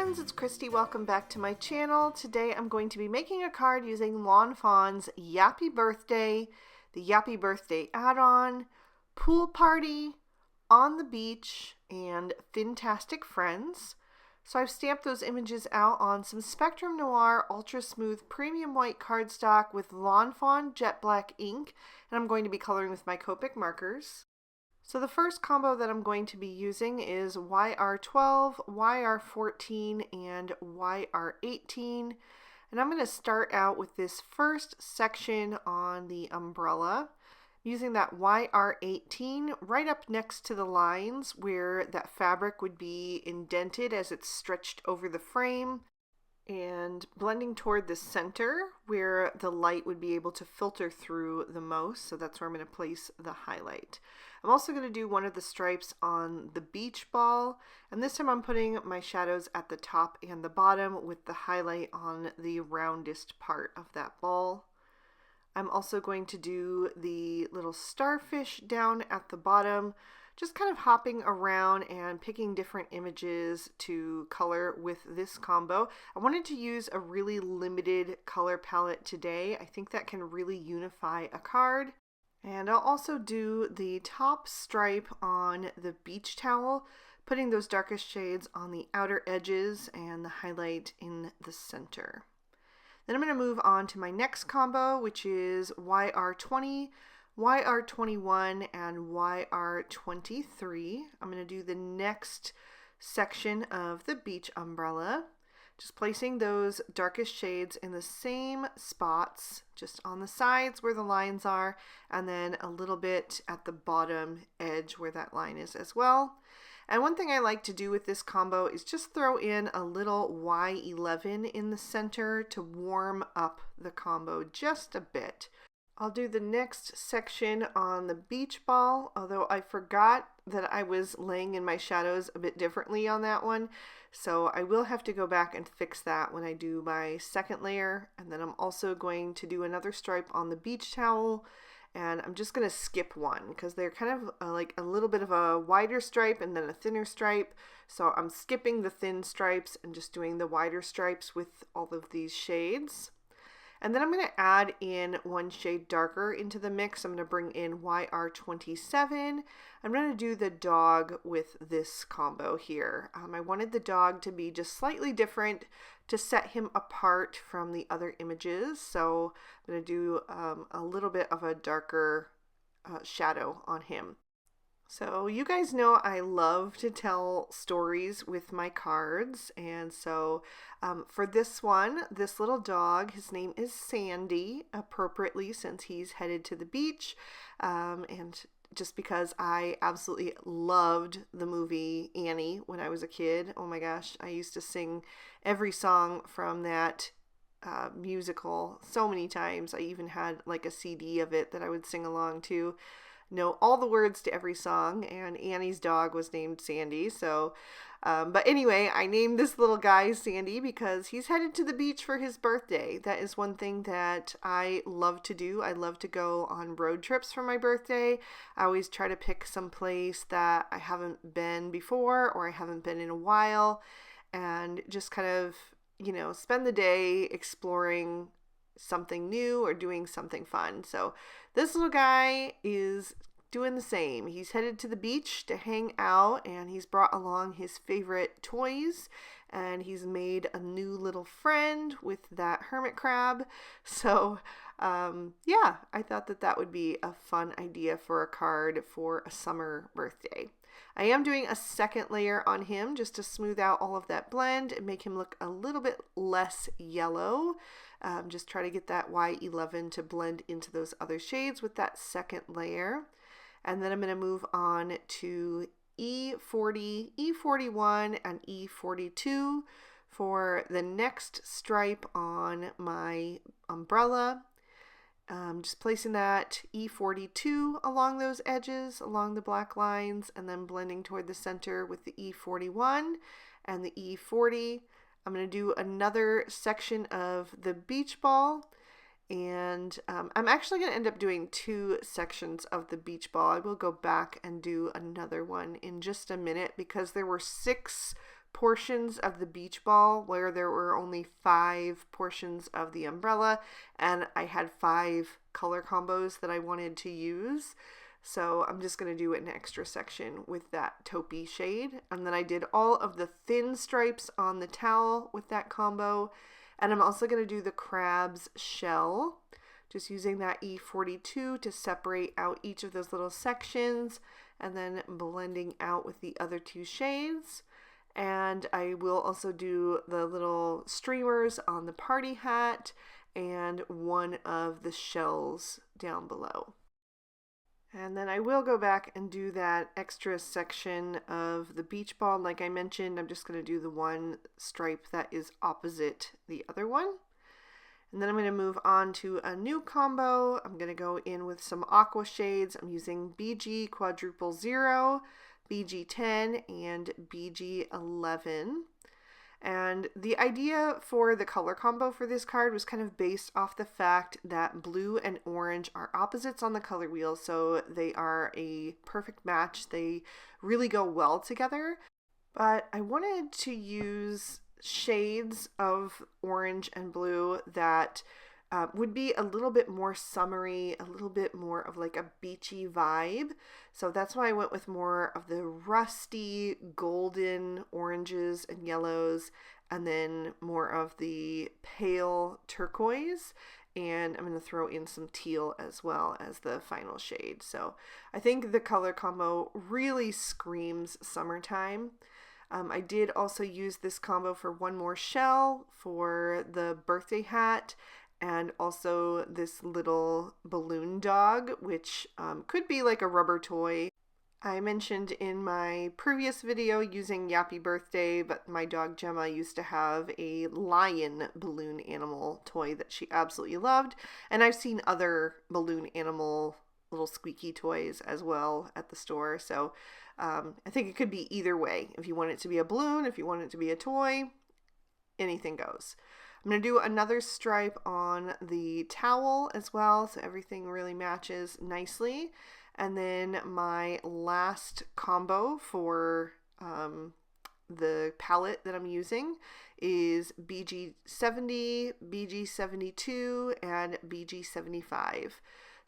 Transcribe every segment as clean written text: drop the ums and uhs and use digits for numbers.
friends, it's Christy. Welcome back to my channel. Today I'm going to be making a card using Lawn Fawn's Yappy Birthday, the Yappy Birthday add-on, Pool Party, On the Beach, and Fantastic Friends. So I've stamped those images out on some Spectrum Noir Ultra Smooth Premium White cardstock with Lawn Fawn Jet Black ink, and I'm going to be coloring with my Copic markers. So the first combo that I'm going to be using is YR12, YR14, and YR18. And I'm going to start out with this first section on the umbrella, using that YR18 right up next to the lines where that fabric would be indented as it's stretched over the frame, and blending toward the center where the light would be able to filter through the most. So that's where I'm going to place the highlight. I'm also going to do one of the stripes on the beach ball, and this time I'm putting my shadows at the top and the bottom with the highlight on the roundest part of that ball. I'm also going to do the little starfish down at the bottom, just kind of hopping around and picking different images to color with this combo. I wanted to use a really limited color palette today. I think that can really unify a card. And I'll also do the top stripe on the beach towel, putting those darkest shades on the outer edges and the highlight in the center. Then I'm going to move on to my next combo, which is YR20, YR21, and YR23. I'm going to do the next section of the beach umbrella, just placing those darkest shades in the same spots, just on the sides where the lines are, and then a little bit at the bottom edge where that line is as well. And one thing I like to do with this combo is just throw in a little Y11 in the center to warm up the combo just a bit. I'll do the next section on the beach ball, although I forgot that I was laying in my shadows a bit differently on that one. So I will have to go back and fix that when I do my second layer. And then I'm also going to do another stripe on the beach towel. And I'm just going to skip one because they're kind of like a little bit of a wider stripe and then a thinner stripe. So I'm skipping the thin stripes and just doing the wider stripes with all of these shades. And then I'm going to add in one shade darker into the mix. I'm going to bring in YR27. I'm going to do the dog with this combo here. I wanted the dog to be just slightly different to set him apart from the other images. So I'm going to do a little bit of a darker shadow on him. So you guys know I love to tell stories with my cards, and so for this one, this little dog, his name is Sandy, appropriately since he's headed to the beach, and just because I absolutely loved the movie Annie when I was a kid. Oh my gosh, I used to sing every song from that musical so many times. I even had like a CD of it that I would sing along to. Know all the words to every song, and Annie's dog was named Sandy. So but anyway, I named this little guy Sandy because he's headed to the beach for his birthday. That is one thing that I love to do. I love to go on road trips for my birthday. I always try to pick some place that I haven't been before or I haven't been in a while, and just kind of, you know, spend the day exploring something new or doing something fun. So this little guy is doing the same. He's headed to the beach to hang out, and he's brought along his favorite toys, and he's made a new little friend with that hermit crab. So yeah, I thought that that would be a fun idea for a card for a summer birthday. I am doing a second layer on him just to smooth out all of that blend and make him look a little bit less yellow. Just try to get that Y11 to blend into those other shades with that second layer. And then I'm going to move on to E40, E41, and E42 for the next stripe on my umbrella. Just placing that E42 along those edges, along the black lines, and then blending toward the center with the E41 and the E40. I'm going to do another section of the beach ball, and I'm actually going to end up doing two sections of the beach ball. I will go back and do another one in just a minute because there were 6 portions of the beach ball where there were only 5 portions of the umbrella, and I had 5 color combos that I wanted to use. So I'm just going to do an extra section with that taupey shade. And then I did all of the thin stripes on the towel with that combo. And I'm also going to do the crab's shell, just using that E42 to separate out each of those little sections and then blending out with the other 2 shades. And I will also do the little streamers on the party hat and one of the shells down below. And then I will go back and do that extra section of the beach ball. Like I mentioned, I'm just going to do the one stripe that is opposite the other one. And then I'm going to move on to a new combo. I'm going to go in with some aqua shades. I'm using BG Quadruple Zero, BG10, and BG11. And the idea for the color combo for this card was kind of based off the fact that blue and orange are opposites on the color wheel, so they are a perfect match. They really go well together. But I wanted to use shades of orange and blue that would be a little bit more summery, a little bit more of like a beachy vibe. So that's why I went with more of the rusty golden oranges and yellows, and then more of the pale turquoise. And I'm going to throw in some teal as well as the final shade. So I think the color combo really screams summertime. I did also use this combo for one more shell for the birthday hat, and also this little balloon dog, which could be like a rubber toy. I mentioned in my previous video using Yappy Birthday, but my dog Gemma used to have a lion balloon animal toy that she absolutely loved, and I've seen other balloon animal little squeaky toys as well at the store, so I think it could be either way. If you want it to be a balloon, if you want it to be a toy, anything goes. I'm going to do another stripe on the towel as well, so everything really matches nicely. And then my last combo for the palette that I'm using is BG70, BG72, and BG75.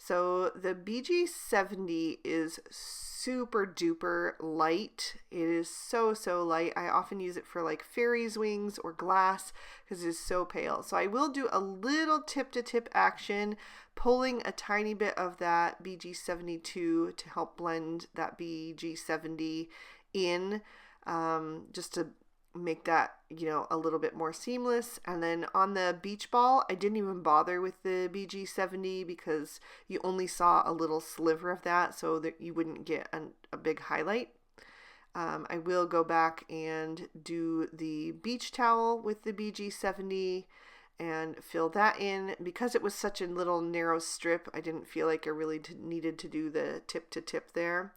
So the BG70 is super duper light. It is so light. I often use it for like fairies wings or glass because it is so pale. So I will do a little tip to tip action, pulling a tiny bit of that BG72 to help blend that BG70 in, just to make that, you know, a little bit more seamless. And then on the beach ball, I didn't even bother with the BG70 because you only saw a little sliver of that, so that you wouldn't get a big highlight. I will go back and do the beach towel with the BG70 and fill that in. Because it was such a little narrow strip, I didn't feel like I really needed to do the tip to tip there.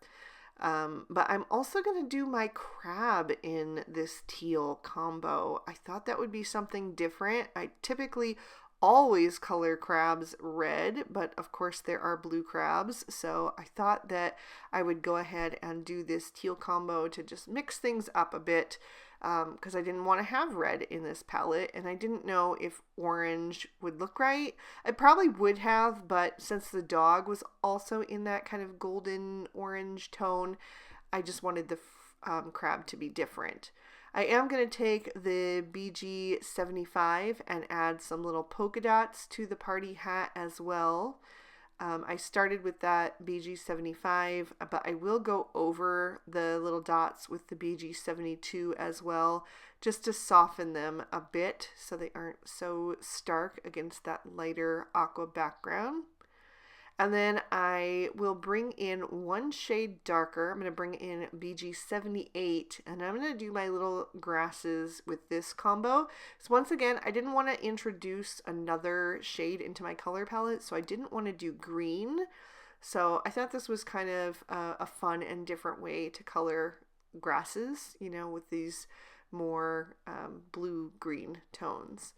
But I'm also going to do my crab in this teal combo. I thought that would be something different. I typically always color crabs red, but of course there are blue crabs, so I thought that I would go ahead and do this teal combo to just mix things up a bit, because I didn't want to have red in this palette, and I didn't know if orange would look right. I probably would have, but since the dog was also in that kind of golden orange tone, I just wanted the crab to be different. I am going to take the BG75 and add some little polka dots to the party hat as well. I started with that BG75, but I will go over the little dots with the BG72 as well, just to soften them a bit so they aren't so stark against that lighter aqua background. And then I will bring in one shade darker. I'm going to bring in BG78, and I'm going to do my little grasses with this combo. So once again, I didn't want to introduce another shade into my color palette, so I didn't want to do green. So I thought this was kind of a fun and different way to color grasses, you know, with these more blue-green tones.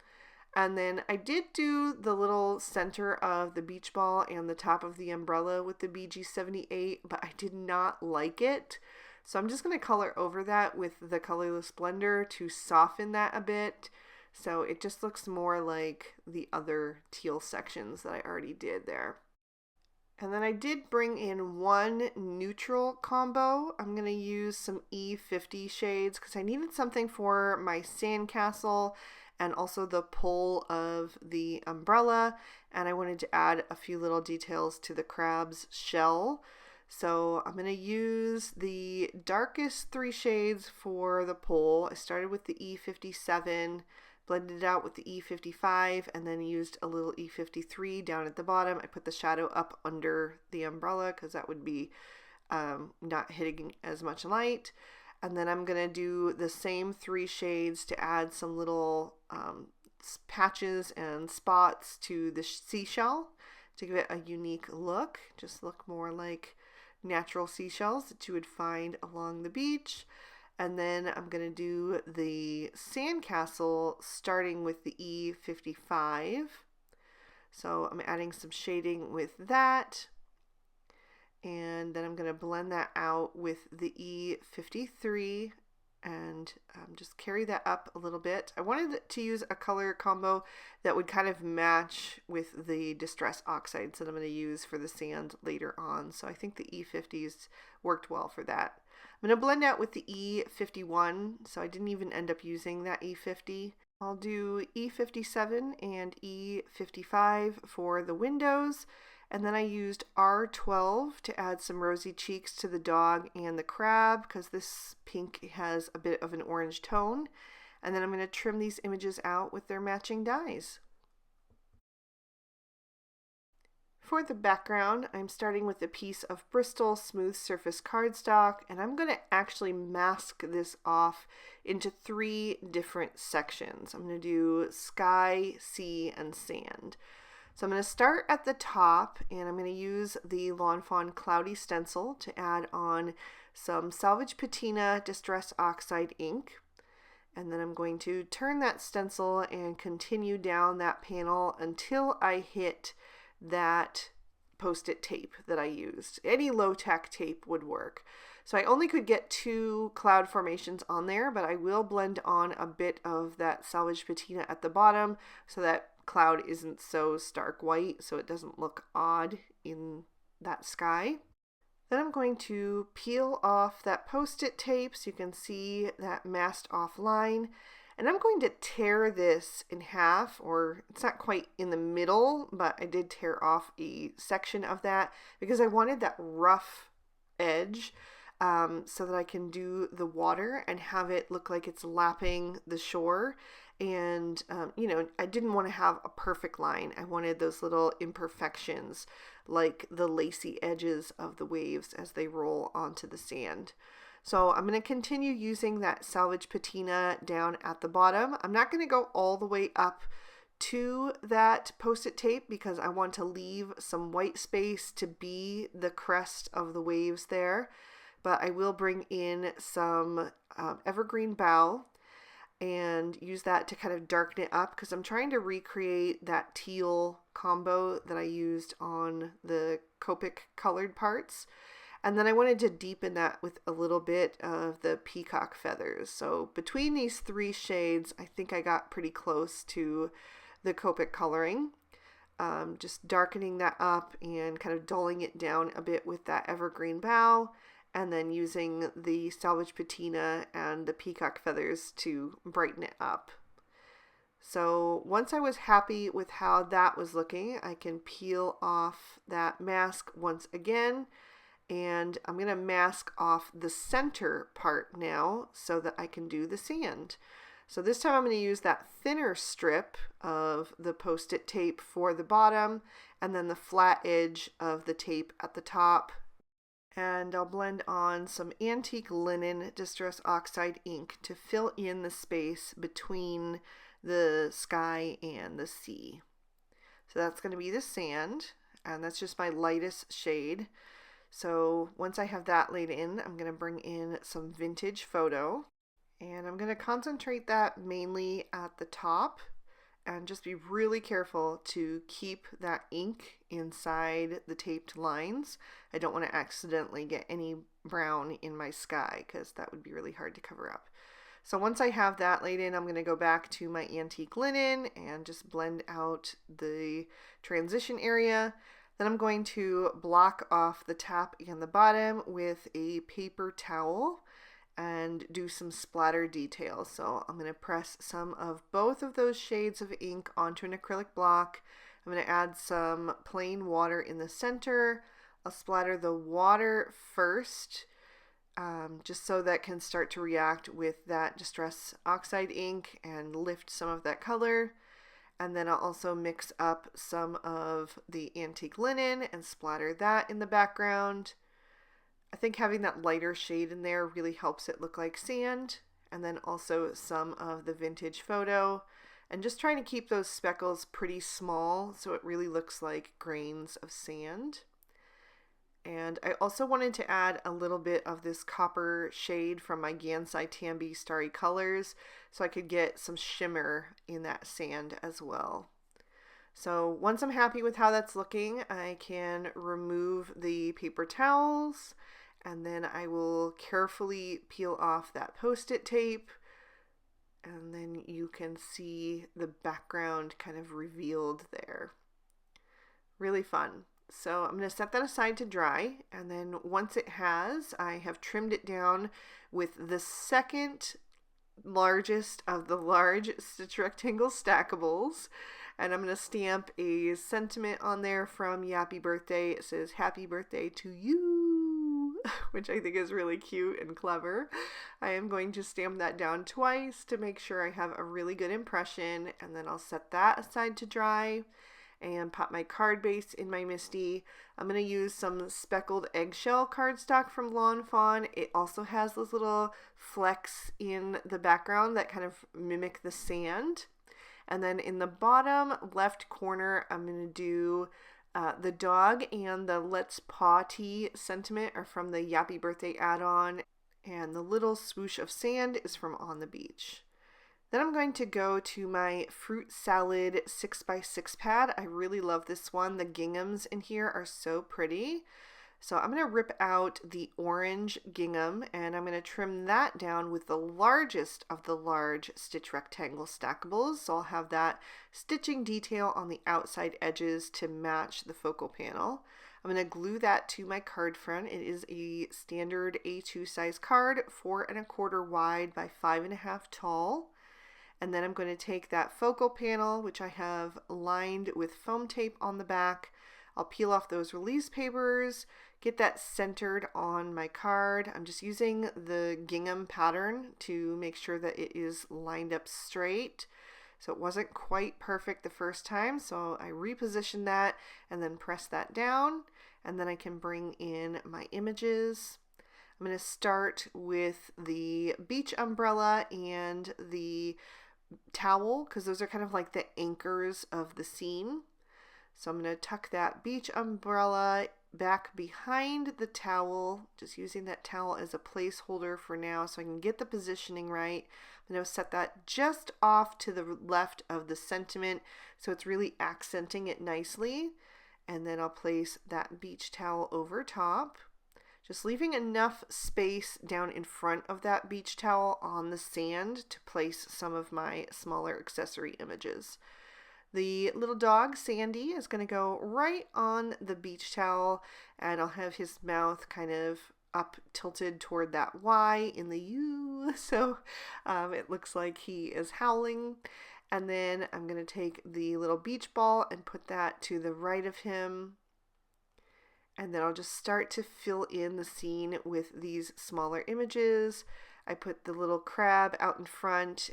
And then I did do the little center of the beach ball and the top of the umbrella with the BG78, but I did not like it. So I'm just going to color over that with the colorless blender to soften that a bit. So it just looks more like the other teal sections that I already did there. And then I did bring in one neutral combo. I'm going to use some E50 shades because I needed something for my sandcastle and also the pole of the umbrella. And I wanted to add a few little details to the crab's shell. So I'm going to use the darkest 3 shades for the pole. I started with the E57, blended it out with the E55, and then used a little E53 down at the bottom. I put the shadow up under the umbrella because that would be not hitting as much light. And then I'm going to do the same 3 shades to add some little patches and spots to the seashell to give it a unique look. Just look more like natural seashells that you would find along the beach. And then I'm going to do the sandcastle starting with the E55. So I'm adding some shading with that. And then I'm going to blend that out with the E53 and just carry that up a little bit. I wanted to use a color combo that would kind of match with the Distress Oxides that I'm going to use for the sand later on. So I think the E50s worked well for that. I'm going to blend out with the E51, so I didn't even end up using that E50. I'll do E57 and E55 for the windows, and then I used R12 to add some rosy cheeks to the dog and the crab because this pink has a bit of an orange tone. And then I'm going to trim these images out with their matching dyes. For the background, I'm starting with a piece of Bristol smooth surface cardstock, and I'm going to actually mask this off into 3 different sections. I'm going to do sky, sea, and sand. So I'm going to start at the top, and I'm going to use the Lawn Fawn Cloudy Stencil to add on some Salvage Patina Distress Oxide Ink. And then I'm going to turn that stencil and continue down that panel until I hit that Post-it tape that I used. Any low-tack tape would work. So I only could get 2 cloud formations on there, but I will blend on a bit of that Salvage Patina at the bottom so that cloud isn't so stark white, so it doesn't look odd in that sky. Then I'm going to peel off that Post-it tape so you can see that masked off line. And I'm going to tear this in half, or it's not quite in the middle, but I did tear off a section of that because I wanted that rough edge so that I can do the water and have it look like it's lapping the shore. And, you know, I didn't want to have a perfect line. I wanted those little imperfections like the lacy edges of the waves as they roll onto the sand. So I'm going to continue using that Salvage Patina down at the bottom. I'm not going to go all the way up to that Post-it tape because I want to leave some white space to be the crest of the waves there. But I will bring in some evergreen bough and use that to kind of darken it up because I'm trying to recreate that teal combo that I used on the Copic colored parts. And then I wanted to deepen that with a little bit of the peacock feathers. So between these 3 shades, I think I got pretty close to the Copic coloring. Just darkening that up and kind of dulling it down a bit with that evergreen bough, and then using the Salvage Patina and the peacock feathers to brighten it up. So once I was happy with how that was looking, I can peel off that mask once again. And I'm going to mask off the center part now so that I can do the sand. So this time I'm going to use that thinner strip of the Post-it tape for the bottom and then the flat edge of the tape at the top. And I'll blend on some Antique Linen Distress Oxide Ink to fill in the space between the sky and the sea. So that's going to be the sand, and that's just my lightest shade. So once I have that laid in, I'm going to bring in some Vintage Photo, and I'm going to concentrate that mainly at the top and just be really careful to keep that ink inside the taped lines. I don't want to accidentally get any brown in my sky because that would be really hard to cover up. So once I have that laid in, I'm going to go back to my antique linen and just blend out the transition area. Then I'm going to block off the top and the bottom with a paper towel and do some splatter details. So I'm going to press some of both of those shades of ink onto an acrylic block. I'm going to add some plain water in the center. I'll splatter the water first, just so that can start to react with that Distress Oxide ink and lift some of that color. And then I'll also mix up some of the antique linen and splatter that in the background. I think having that lighter shade in there really helps it look like sand. And then also some of the vintage photo. And just trying to keep those speckles pretty small so it really looks like grains of sand. And I also wanted to add a little bit of this copper shade from my Gansai Tambi Starry Colors so I could get some shimmer in that sand as well. So once I'm happy with how that's looking, I can remove the paper towels, and then I will carefully peel off that Post-it tape, and then you can see the background kind of revealed there. Really fun. So I'm going to set that aside to dry, and then once it has, I have trimmed it down with the second largest of the large stitch rectangle stackables, and I'm going to stamp a sentiment on there from Yappy Birthday. It says, "Happy birthday to you," which I think is really cute and clever. I am going to stamp that down twice to make sure I have a really good impression, and then I'll set that aside to dry and pop my card base in my MISTI. I'm going to use some speckled eggshell cardstock from Lawn Fawn. It also has those little flecks in the background that kind of mimic the sand. And then in the bottom left corner, I'm going to do the dog and the Let's Paw Tea sentiment are from the Yappy Birthday add-on, and the little swoosh of sand is from On the Beach. Then I'm going to go to my fruit salad 6x6 pad. I really love this one. The ginghams in here are so pretty. So I'm going to rip out the orange gingham, and I'm going to trim that down with the largest of the large stitch rectangle stackables. So I'll have that stitching detail on the outside edges to match the focal panel. I'm going to glue that to my card front. It is a standard A2 size card, 4 1/4 wide by 5 1/2 tall. And then I'm going to take that focal panel, which I have lined with foam tape on the back. I'll peel off those release papers, get that centered on my card. I'm just using the gingham pattern to make sure that it is lined up straight. So it wasn't quite perfect the first time, so I repositioned that and then press that down, and then I can bring in my images. I'm going to start with the beach umbrella and the towel because those are kind of like the anchors of the scene. So I'm going to tuck that beach umbrella back behind the towel, just using that towel as a placeholder for now so I can get the positioning right. I'm going to set that just off to the left of the sentiment so it's really accenting it nicely. And then I'll place that beach towel over top, just leaving enough space down in front of that beach towel on the sand to place some of my smaller accessory images. The little dog, Sandy, is going to go right on the beach towel, and I'll have his mouth kind of up tilted toward that Y in the U, so it looks like he is howling. And then I'm going to take the little beach ball and put that to the right of him. And then I'll just start to fill in the scene with these smaller images. I put the little crab out in front,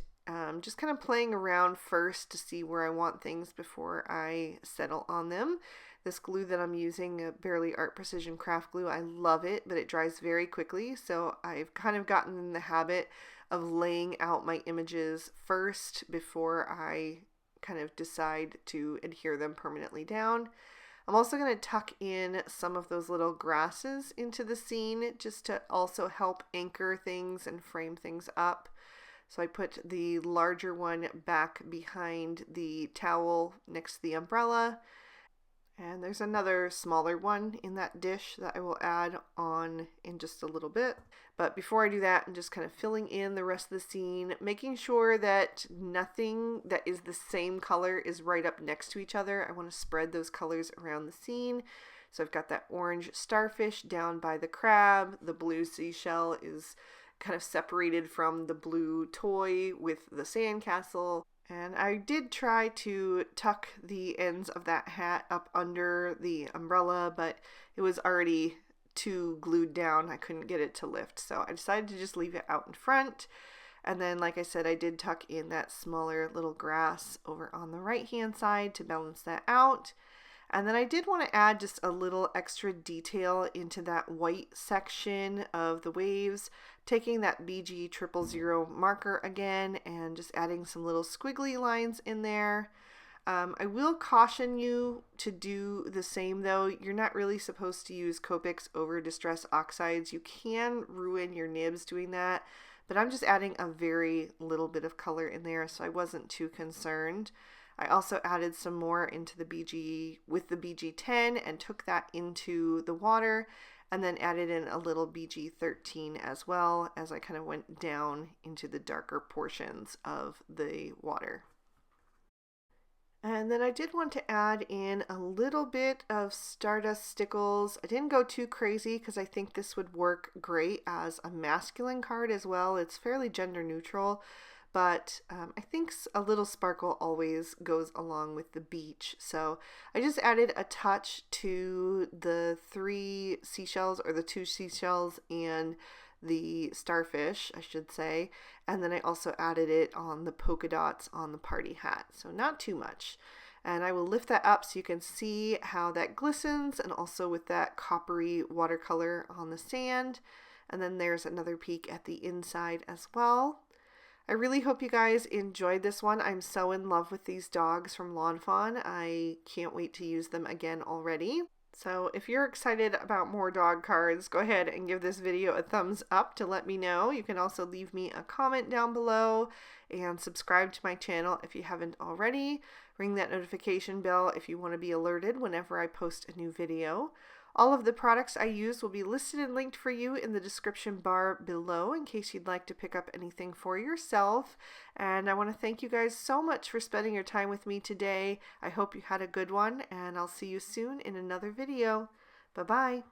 just kind of playing around first to see where I want things before I settle on them. This glue that I'm using, Barely Art Precision Craft Glue, I love it, but it dries very quickly. So I've kind of gotten in the habit of laying out my images first before I kind of decide to adhere them permanently down. I'm also going to tuck in some of those little grasses into the scene just to also help anchor things and frame things up. So I put the larger one back behind the towel next to the umbrella. And there's another smaller one in that dish that I will add on in just a little bit. But before I do that, I'm just kind of filling in the rest of the scene, making sure that nothing that is the same color is right up next to each other. I want to spread those colors around the scene. So I've got that orange starfish down by the crab. The blue seashell is kind of separated from the blue toy with the sandcastle. And I did try to tuck the ends of that hat up under the umbrella, but it was already too glued down. I couldn't get it to lift. So I decided to just leave it out in front. And then, like I said, I did tuck in that smaller little grass over on the right-hand side to balance that out. And then I did want to add just a little extra detail into that white section of the waves, taking that BG 000 marker again and just adding some little squiggly lines in there. I will caution you to do the same though. You're not really supposed to use Copics over Distress Oxides. You can ruin your nibs doing that, but I'm just adding a very little bit of color in there, so I wasn't too concerned. I also added some more into the BG with the BG10 and took that into the water, and then added in a little BG13 as well as I kind of went down into the darker portions of the water. And then I did want to add in a little bit of Stardust Stickles. I didn't go too crazy because I think this would work great as a masculine card as well. It's fairly gender neutral. But I think a little sparkle always goes along with the beach. So I just added a touch to the 3 seashells, or the 2 seashells and the starfish, I should say. And then I also added it on the polka dots on the party hat. So not too much. And I will lift that up so you can see how that glistens, and also with that coppery watercolor on the sand. And then there's another peek at the inside as well. I really hope you guys enjoyed this one. I'm so in love with these dogs from Lawn Fawn. I can't wait to use them again already. So if you're excited about more dog cards, go ahead and give this video a thumbs up to let me know. You can also leave me a comment down below and subscribe to my channel if you haven't already. Ring that notification bell if you want to be alerted whenever I post a new video. All of the products I use will be listed and linked for you in the description bar below in case you'd like to pick up anything for yourself. And I want to thank you guys so much for spending your time with me today. I hope you had a good one, and I'll see you soon in another video. Bye-bye.